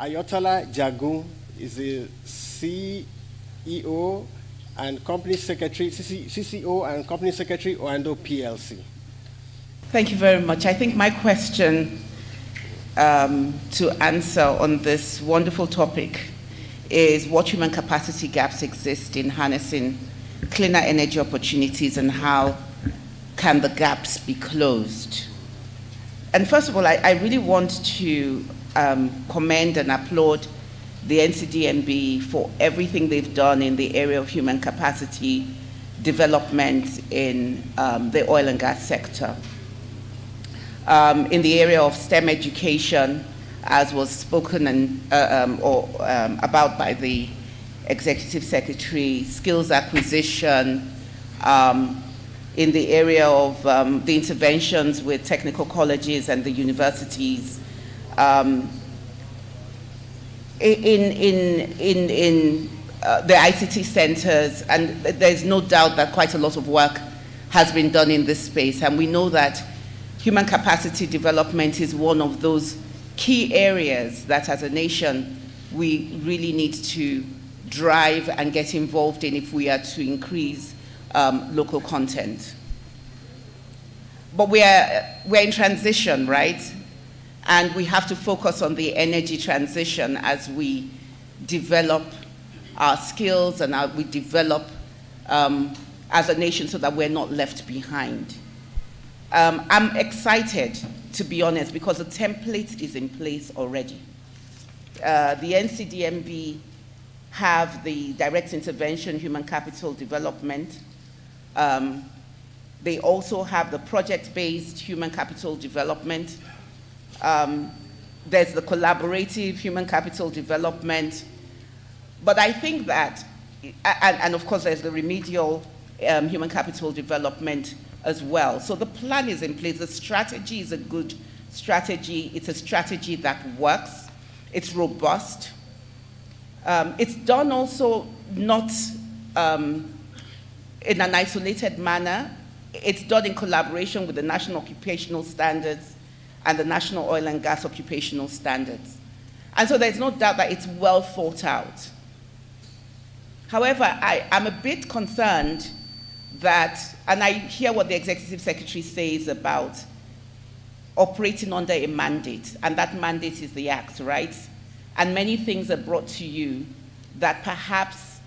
Ayotola Jagun is the CEO and Company Secretary, CCO and Company Secretary, Oando PLC. Thank you very much. I think my question to answer on this wonderful topic is what human capacity gaps exist in harnessing cleaner energy opportunities and how can the gaps be closed. And first of all, I really want to commend and applaud the NCDMB for everything they've done in the area of human capacity development in the oil and gas sector. In the area of STEM education, as was spoken about by the Executive Secretary, skills acquisition, in the area of the interventions with technical colleges and the universities, in the ICT centers, and there's no doubt that quite a lot of work has been done in this space, and we know that human capacity development is one of those key areas that as a nation we really need to drive and get involved in if we are to increase local content. But we're in transition, right? And we have to focus on the energy transition as we develop our skills and we develop as a nation so that we're not left behind. I'm excited, to be honest, because the template is in place already. The NCDMB have the direct intervention human capital development. They also have the project-based human capital development. There's the collaborative human capital development. But I think that, and of course there's the remedial human capital development as well. So the plan is in place. The strategy is a good strategy. It's a strategy that works. It's robust. It's done also not in an isolated manner. It's done in collaboration with the National Occupational Standards and the National Oil and Gas Occupational Standards. And so there's no doubt that it's well thought out. However, I'm a bit concerned that, and I hear what the Executive Secretary says about operating under a mandate, and that mandate is the Act, right? And many things are brought to you that perhaps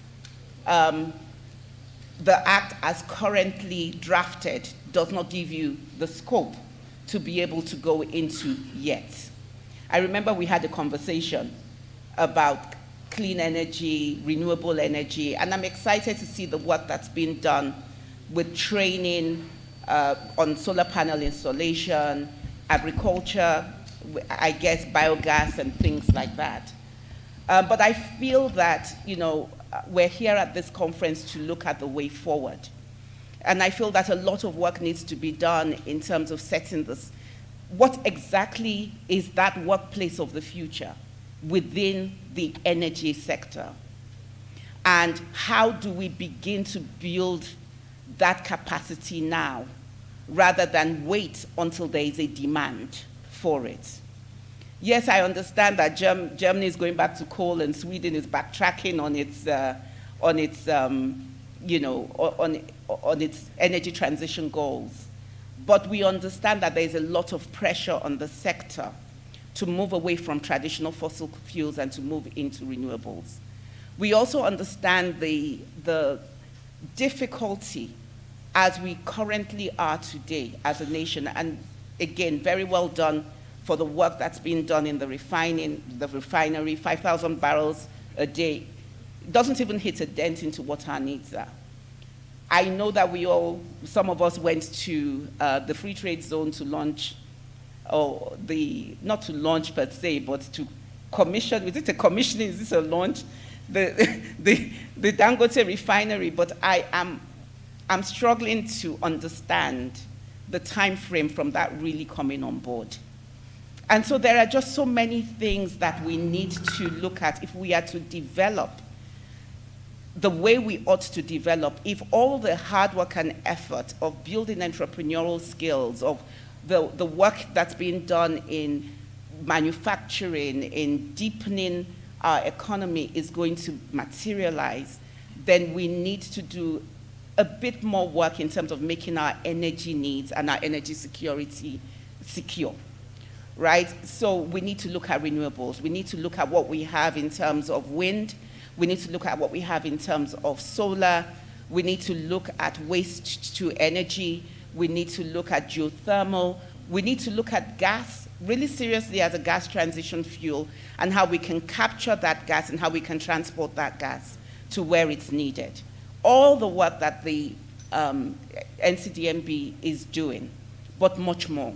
the Act as currently drafted does not give you the scope to be able to go into yet. I remember we had a conversation about clean energy, renewable energy, and I'm excited to see the work that's been done with training on solar panel installation, agriculture, I guess biogas and things like that. But I feel that, we're here at this conference to look at the way forward. And I feel that a lot of work needs to be done in terms of setting this. What exactly is that workplace of the future within the energy sector? And how do we begin to build that capacity now, rather than wait until there is a demand for it? Yes, I understand that Germany is going back to coal and Sweden is backtracking on its energy transition goals. But we understand that there is a lot of pressure on the sector to move away from traditional fossil fuels and to move into renewables. We also understand the difficulty as we currently are today as a nation, and again, very well done for the work that's been done in the refinery, 5,000 barrels a day. It doesn't even hit a dent into what our needs are. I know that some of us went to the free trade zone to launch, not to launch per se, but to commission, is it a commissioning, is this a launch? The Dangote refinery, but I'm struggling to understand the time frame from that really coming on board. And so there are just so many things that we need to look at if we are to develop the way we ought to develop, if all the hard work and effort of building entrepreneurial skills, of the work that's being done in manufacturing, in deepening our economy is going to materialize, then we need to do a bit more work in terms of making our energy needs and our energy security secure, right? So we need to look at renewables. We need to look at what we have in terms of wind. We need to look at what we have in terms of solar. We need to look at waste to energy. We need to look at geothermal. We need to look at gas really seriously as a gas transition fuel, and how we can capture that gas and how we can transport that gas to where it's needed. All the work that the NCDMB is doing, but much more.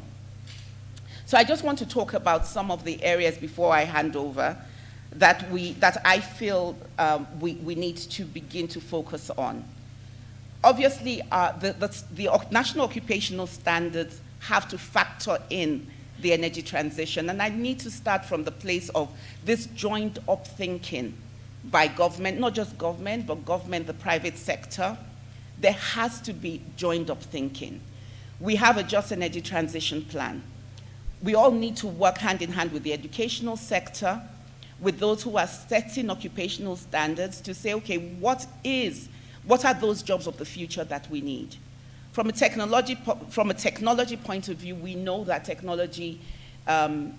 So I just want to talk about some of the areas before I hand over that I feel we need to begin to focus on. Obviously, the national occupational standards have to factor in the energy transition, and I need to start from the place of this joined up thinking by government, not just government, but government, the private sector. There has to be joined up thinking. We have a just energy transition plan. We all need to work hand in hand with the educational sector, with those who are setting occupational standards to say, okay, what are those jobs of the future that we need? From a technology point of view, we know that technology in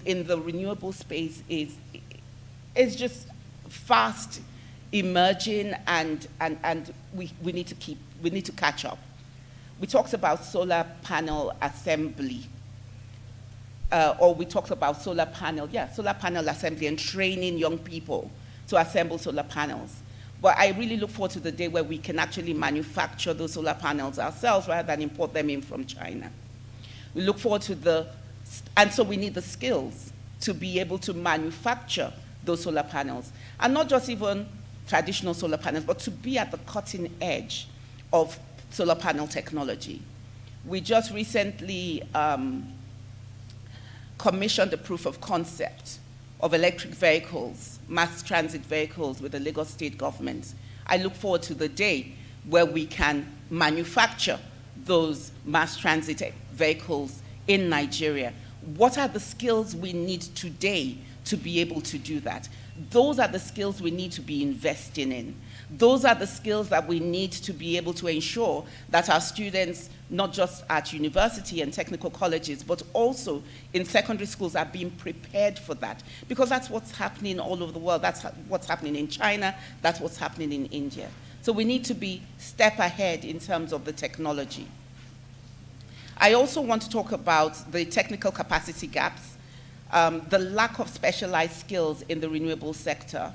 the renewable space is just fast emerging, and we need to catch up. We talked about solar panel assembly, or we talked about solar panel assembly and training young people to assemble solar panels. But I really look forward to the day where we can actually manufacture those solar panels ourselves rather than import them in from China. We look forward to and so we need the skills to be able to manufacture those solar panels. And not just even traditional solar panels, but to be at the cutting edge of solar panel technology. We just recently commissioned a proof of concept of electric vehicles, mass transit vehicles with the Lagos state government. I look forward to the day where we can manufacture those mass transit vehicles in Nigeria. What are the skills we need today to be able to do that? Those are the skills we need to be investing in. Those are the skills that we need to be able to ensure that our students, not just at university and technical colleges, but also in secondary schools, are being prepared for that. Because that's what's happening all over the world. That's what's happening in China. That's what's happening in India. So we need to be step ahead in terms of the technology. I also want to talk about the technical capacity gaps, the lack of specialized skills in the renewable sector.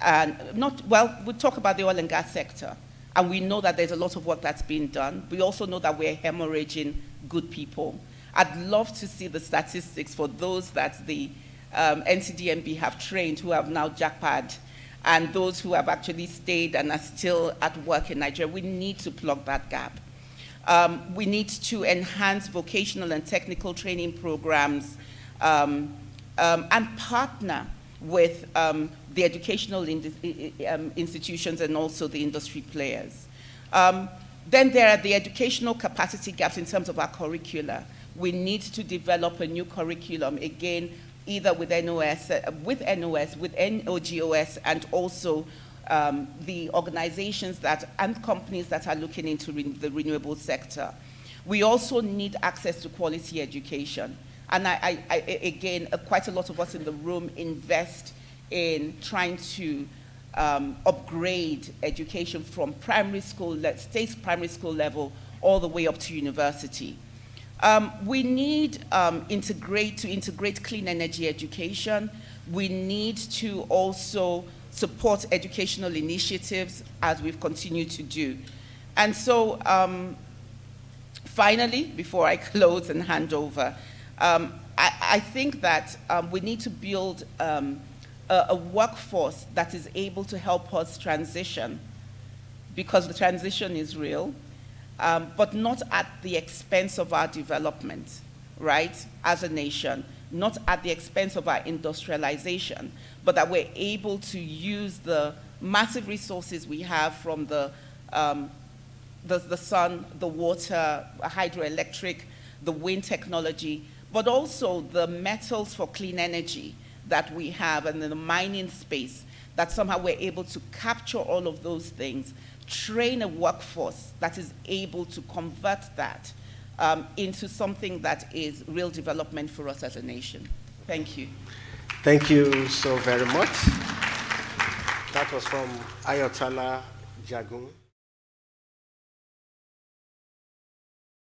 We talk about the oil and gas sector, and we know that there's a lot of work that's being done. We also know that we're hemorrhaging good people. I'd love to see the statistics for those that the NCDMB have trained who have now jackpot, and those who have actually stayed and are still at work in Nigeria. We need to plug that gap. We need to enhance vocational and technical training programs and partner with the educational institutions and also the industry players. Then there are the educational capacity gaps in terms of our curricula. We need to develop a new curriculum, again, either with NOS, with NOGOS, and also the organizations and companies that are looking into the renewable sector. We also need access to quality education. And again, quite a lot of us in the room invest in trying to upgrade education from primary school, state primary school level, all the way up to university. We need to integrate clean energy education. We need to also support educational initiatives as we've continued to do. And so finally, before I close and hand over, I think that we need to build a workforce that is able to help us transition, because the transition is real, but not at the expense of our development, right, as a nation, not at the expense of our industrialization, but that we're able to use the massive resources we have from the sun, the water, hydroelectric, the wind technology, but also the metals for clean energy that we have and the mining space, that somehow we're able to capture all of those things, train a workforce that is able to convert that into something that is real development for us as a nation. Thank you. Thank you so very much. That was from Ayotola, Jagun.